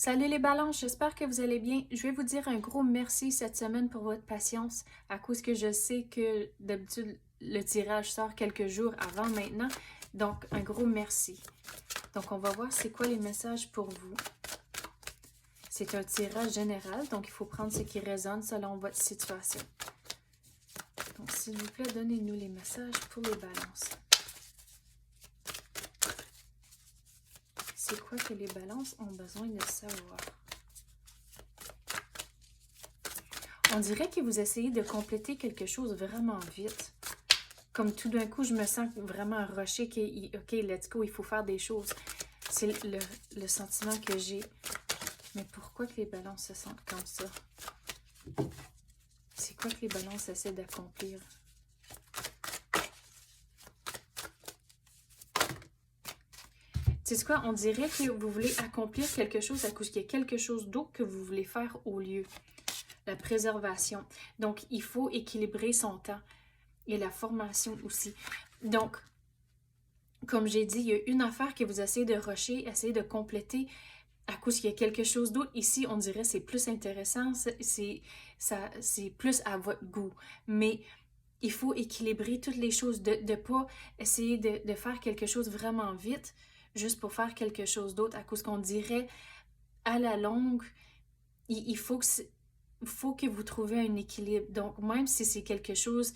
Salut les balances, j'espère que vous allez bien. Je vais vous dire un gros merci cette semaine pour votre patience à cause que je sais que d'habitude le tirage sort quelques jours avant maintenant. Donc un gros merci. Donc on va voir c'est quoi les messages pour vous. C'est un tirage général, donc il faut prendre ce qui résonne selon votre situation. Donc s'il vous plaît, donnez-nous les messages pour les balances. C'est quoi que les balances ont besoin de savoir? On dirait que vous essayez de compléter quelque chose vraiment vite. Comme tout d'un coup, je me sens vraiment rushée, OK, let's go, il faut faire des choses. C'est le sentiment que j'ai. Mais pourquoi que les balances se sentent comme ça? C'est quoi que les balances essaient d'accomplir? Tu sais quoi? On dirait que vous voulez accomplir quelque chose à cause qu'il y a quelque chose d'autre que vous voulez faire au lieu. La préservation. Donc, il faut équilibrer son temps. Et la formation aussi. Donc, comme j'ai dit, il y a une affaire que vous essayez de rusher, essayez de compléter à cause qu'il y a quelque chose d'autre. Ici, on dirait que c'est plus intéressant, c'est plus à votre goût. Mais il faut équilibrer toutes les choses, de ne pas essayer de faire quelque chose vraiment vite, juste pour faire quelque chose d'autre, à cause qu'on dirait à la longue, il faut que vous trouviez un équilibre. Donc, même si c'est quelque chose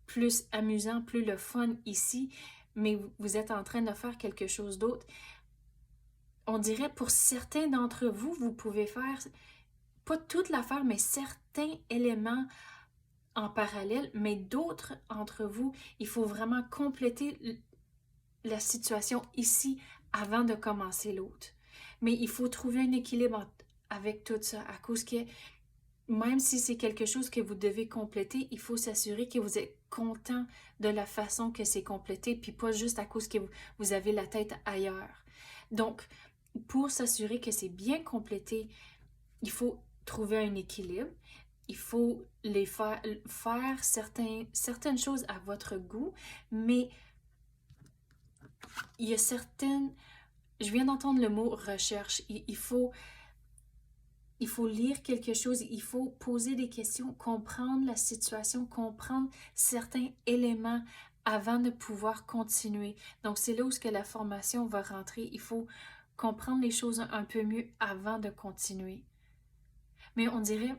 plus amusant, plus le fun ici, mais vous êtes en train de faire quelque chose d'autre, on dirait pour certains d'entre vous, vous pouvez faire, pas toute l'affaire, mais certains éléments en parallèle, mais d'autres entre vous, il faut vraiment compléter la situation ici avant de commencer l'autre. Mais il faut trouver un équilibre avec tout ça, à cause que même si c'est quelque chose que vous devez compléter, il faut s'assurer que vous êtes content de la façon que c'est complété, puis pas juste à cause que vous avez la tête ailleurs. Donc, pour s'assurer que c'est bien complété, il faut trouver un équilibre. Il faut les faire certaines choses à votre goût, mais il y a certaines... Je viens d'entendre le mot recherche. Il faut lire quelque chose, il faut poser des questions, comprendre la situation, comprendre certains éléments avant de pouvoir continuer. Donc, c'est là où la formation va rentrer. Il faut comprendre les choses un peu mieux avant de continuer. Mais on dirait,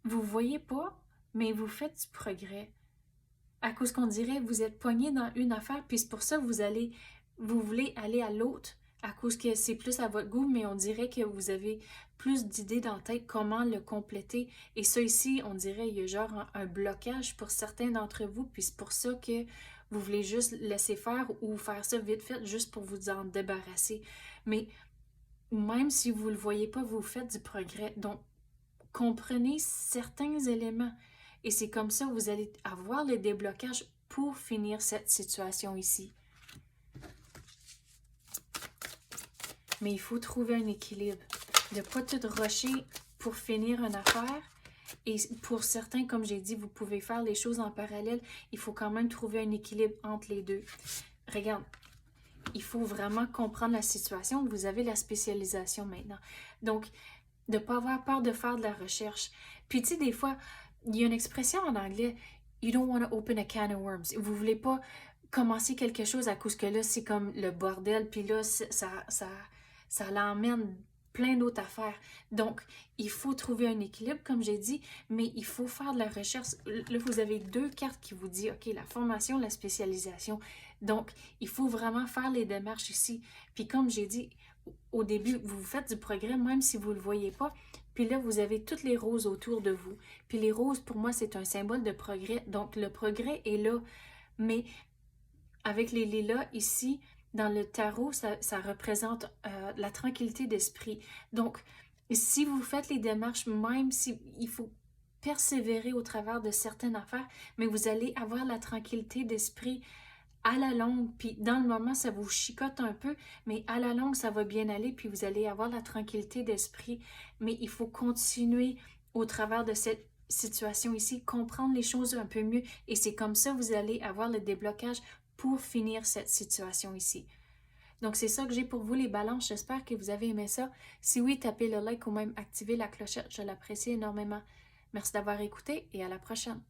vous ne voyez pas, mais vous faites du progrès. À cause qu'on dirait, vous êtes pogné dans une affaire, puis c'est pour ça que vous voulez aller à l'autre, à cause que c'est plus à votre goût, mais on dirait que vous avez plus d'idées dans la tête comment le compléter. Et ça ici, on dirait, il y a genre un blocage pour certains d'entre vous, puis c'est pour ça que vous voulez juste laisser faire ou faire ça vite fait, juste pour vous en débarrasser. Mais même si vous ne le voyez pas, vous faites du progrès. Donc, comprenez certains éléments. Et c'est comme ça que vous allez avoir le déblocage pour finir cette situation ici. Mais il faut trouver un équilibre. De ne pas tout rusher pour finir une affaire. Et pour certains, comme j'ai dit, vous pouvez faire les choses en parallèle. Il faut quand même trouver un équilibre entre les deux. Regarde, il faut vraiment comprendre la situation. Vous avez la spécialisation maintenant. Donc, de ne pas avoir peur de faire de la recherche. Puis, tu sais, des fois, il y a une expression en anglais, you don't want to open a can of worms. Vous voulez pas commencer quelque chose à cause que là, c'est comme le bordel, puis là, ça l'emmène plein d'autres affaires. Donc, il faut trouver un équilibre, comme j'ai dit, mais il faut faire de la recherche. Là, vous avez deux cartes qui vous disent, OK, la formation, la spécialisation. Donc, il faut vraiment faire les démarches ici. Puis comme j'ai dit, au début, vous faites du progrès même si vous ne le voyez pas. Puis là, vous avez toutes les roses autour de vous. Puis les roses, pour moi, c'est un symbole de progrès. Donc, le progrès est là. Mais avec les lilas ici, dans le tarot, ça représente la tranquillité d'esprit. Donc, si vous faites les démarches, même si il faut persévérer au travers de certaines affaires, mais vous allez avoir la tranquillité d'esprit à la longue, puis dans le moment, ça vous chicote un peu, mais à la longue, ça va bien aller, puis vous allez avoir la tranquillité d'esprit. Mais il faut continuer au travers de cette situation ici, comprendre les choses un peu mieux, et c'est comme ça que vous allez avoir le déblocage pour finir cette situation ici. Donc, c'est ça que j'ai pour vous, les balances. J'espère que vous avez aimé ça. Si oui, tapez le like ou même activez la clochette. Je l'apprécie énormément. Merci d'avoir écouté et à la prochaine.